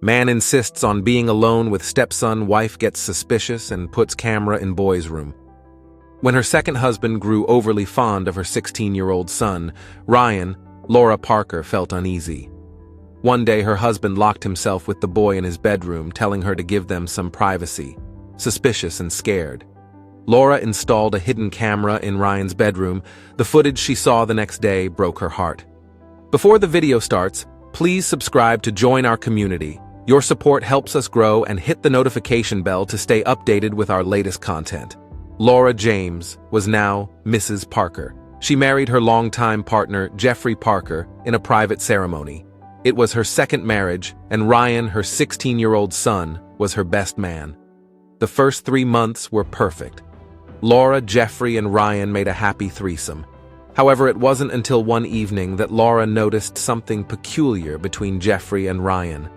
Man insists on being alone with stepson, wife gets suspicious and puts camera in boy's room. When her second husband grew overly fond of her 16-year-old son, Ryan, Laura Parker felt uneasy. One day her husband locked himself with the boy in his bedroom, telling her to give them some privacy. Suspicious and scared, Laura installed a hidden camera in Ryan's bedroom. The footage she saw the next day broke her heart. Before the video starts, please subscribe to join our community. Your support helps us grow, and hit the notification bell to stay updated with our latest content. Laura James was now Mrs. Parker. She married her longtime partner, Jeffrey Parker, in a private ceremony. It was her second marriage, and Ryan, her 16-year-old son, was her best man. The first 3 months were perfect. Laura, Jeffrey, and Ryan made a happy threesome. However, it wasn't until one evening that Laura noticed something peculiar between Jeffrey and Ryan.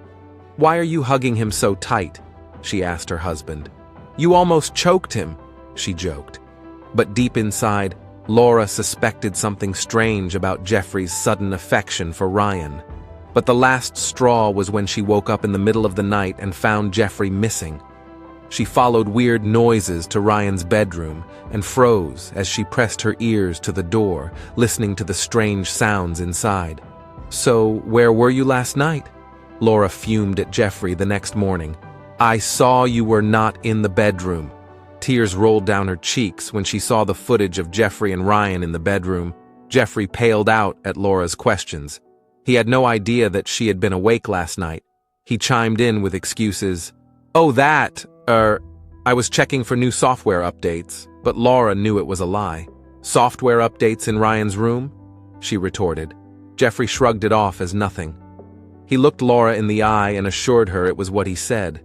"Why are you hugging him so tight?" she asked her husband. "You almost choked him," she joked. But deep inside, Laura suspected something strange about Jeffrey's sudden affection for Ryan. But the last straw was when she woke up in the middle of the night and found Jeffrey missing. She followed weird noises to Ryan's bedroom and froze as she pressed her ears to the door, listening to the strange sounds inside. "So, where were you last night?" Laura fumed at Jeffrey the next morning. "I saw you were not in the bedroom." Tears rolled down her cheeks when she saw the footage of Jeffrey and Ryan in the bedroom. Jeffrey paled out at Laura's questions. He had no idea that she had been awake last night. He chimed in with excuses. "Oh, I was checking for new software updates," but Laura knew it was a lie. "Software updates in Ryan's room?" she retorted. Jeffrey shrugged it off as nothing. He looked Laura in the eye and assured her it was what he said.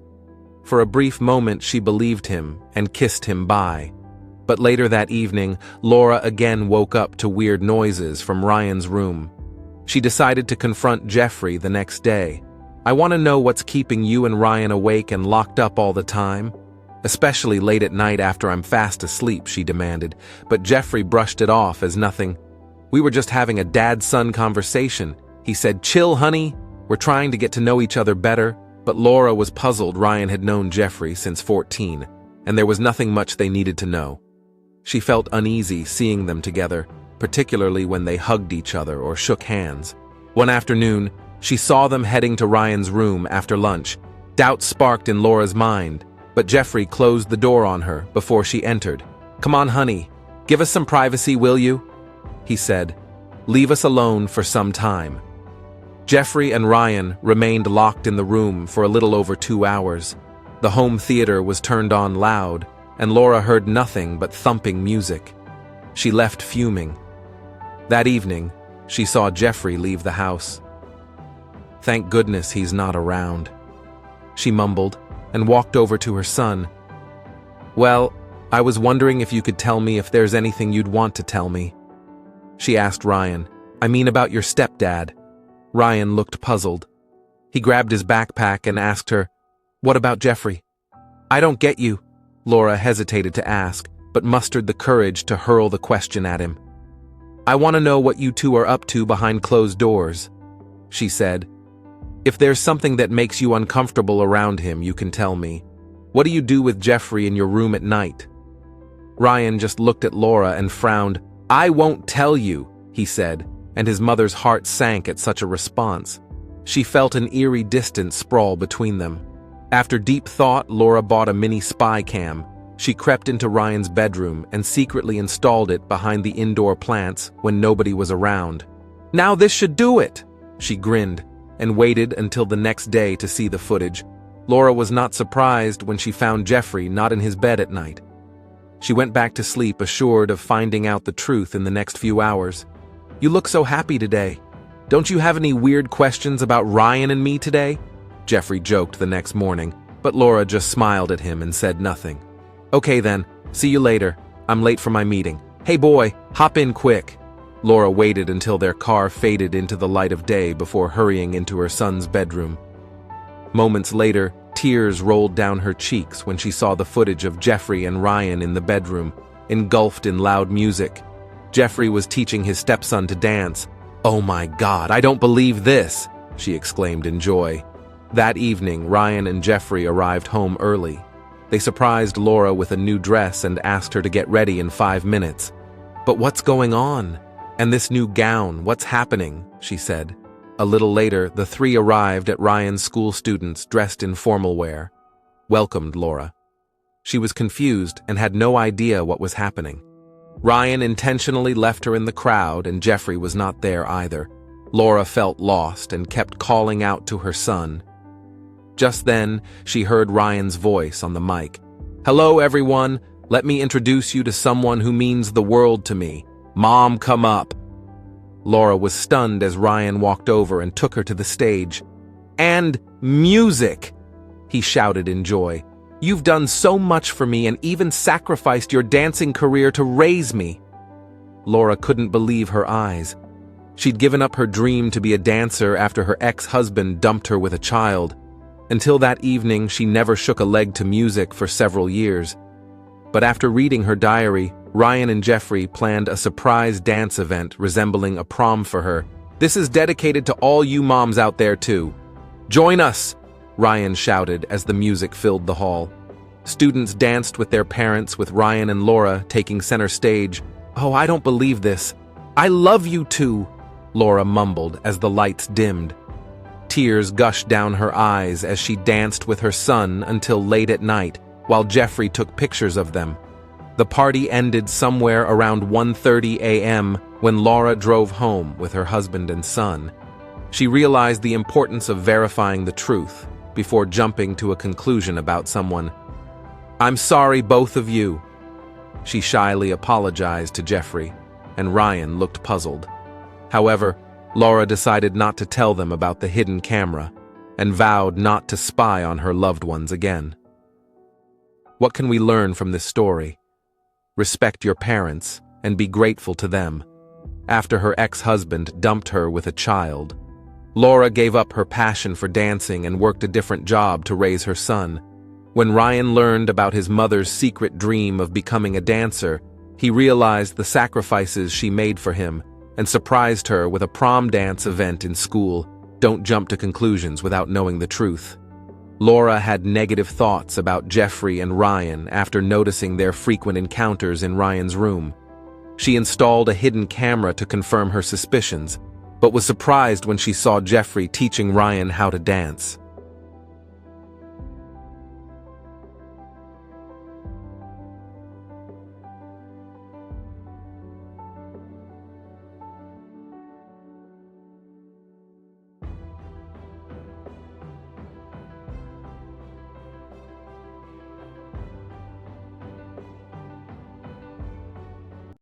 For a brief moment she believed him and kissed him bye. But later that evening, Laura again woke up to weird noises from Ryan's room. She decided to confront Jeffrey the next day. "I want to know what's keeping you and Ryan awake and locked up all the time, especially late at night after I'm fast asleep," she demanded, but Jeffrey brushed it off as nothing. "We were just having a dad-son conversation," he said. "Chill, honey. We're trying to get to know each other better." But Laura was puzzled. Ryan had known Jeffrey since 14, and there was nothing much they needed to know. She felt uneasy seeing them together, particularly when they hugged each other or shook hands. One afternoon, she saw them heading to Ryan's room after lunch. Doubt sparked in Laura's mind, but Jeffrey closed the door on her before she entered. "Come on, honey. Give us some privacy, will you?" he said. "Leave us alone for some time." Jeffrey and Ryan remained locked in the room for a little over 2 hours. The home theater was turned on loud, and Laura heard nothing but thumping music. She left fuming. That evening, she saw Jeffrey leave the house. "Thank goodness he's not around," she mumbled and walked over to her son. "Well, I was wondering if you could tell me if there's anything you'd want to tell me," she asked Ryan. "I mean about your stepdad." Ryan looked puzzled. He grabbed his backpack and asked her, "What about Jeffrey?" "I don't get you," Laura hesitated to ask, but mustered the courage to hurl the question at him. "I want to know what you two are up to behind closed doors," she said. "If there's something that makes you uncomfortable around him, you can tell me. What do you do with Jeffrey in your room at night?" Ryan just looked at Laura and frowned. "I won't tell you," he said, and his mother's heart sank at such a response. She felt an eerie distance sprawl between them. After deep thought, Laura bought a mini spy cam. She crept into Ryan's bedroom and secretly installed it behind the indoor plants when nobody was around. "Now this should do it," she grinned, and waited until the next day to see the footage. Laura was not surprised when she found Jeffrey not in his bed at night. She went back to sleep assured of finding out the truth in the next few hours. "You look so happy today. Don't you have any weird questions about Ryan and me today?" Jeffrey joked the next morning, but Laura just smiled at him and said nothing. "Okay then, see you later. I'm late for my meeting. Hey boy, hop in quick." Laura waited until their car faded into the light of day before hurrying into her son's bedroom. Moments later, tears rolled down her cheeks when she saw the footage of Jeffrey and Ryan in the bedroom, engulfed in loud music. Jeffrey was teaching his stepson to dance. "Oh my God, I don't believe this!" she exclaimed in joy. That evening, Ryan and Jeffrey arrived home early. They surprised Laura with a new dress and asked her to get ready in 5 minutes. "But what's going on? And this new gown, what's happening?" she said. A little later, the three arrived at Ryan's school students dressed in formal wear. Welcomed Laura. She was confused and had no idea what was happening. Ryan intentionally left her in the crowd, and Jeffrey was not there either. Laura felt lost and kept calling out to her son. Just then, she heard Ryan's voice on the mic. "Hello, everyone. Let me introduce you to someone who means the world to me. Mom, come up." Laura was stunned as Ryan walked over and took her to the stage. "And music!" he shouted in joy. "You've done so much for me and even sacrificed your dancing career to raise me." Laura couldn't believe her eyes. She'd given up her dream to be a dancer after her ex-husband dumped her with a child. Until that evening, she never shook a leg to music for several years. But after reading her diary, Ryan and Jeffrey planned a surprise dance event resembling a prom for her. "This is dedicated to all you moms out there too. Join us!" Ryan shouted as the music filled the hall. Students danced with their parents, with Ryan and Laura taking center stage. "Oh, I don't believe this. I love you too," Laura mumbled as the lights dimmed. Tears gushed down her eyes as she danced with her son until late at night, while Jeffrey took pictures of them. The party ended somewhere around 1:30 a.m. when Laura drove home with her husband and son. She realized the importance of verifying the truth before jumping to a conclusion about someone. "I'm sorry, both of you." She shyly apologized to Jeffrey, and Ryan looked puzzled. However, Laura decided not to tell them about the hidden camera and vowed not to spy on her loved ones again. What can we learn from this story? Respect your parents and be grateful to them. After her ex-husband dumped her with a child, Laura gave up her passion for dancing and worked a different job to raise her son. When Ryan learned about his mother's secret dream of becoming a dancer, he realized the sacrifices she made for him and surprised her with a prom dance event in school. Don't jump to conclusions without knowing the truth. Laura had negative thoughts about Jeffrey and Ryan after noticing their frequent encounters in Ryan's room. She installed a hidden camera to confirm her suspicions, but was surprised when she saw Jeffrey teaching Ryan how to dance.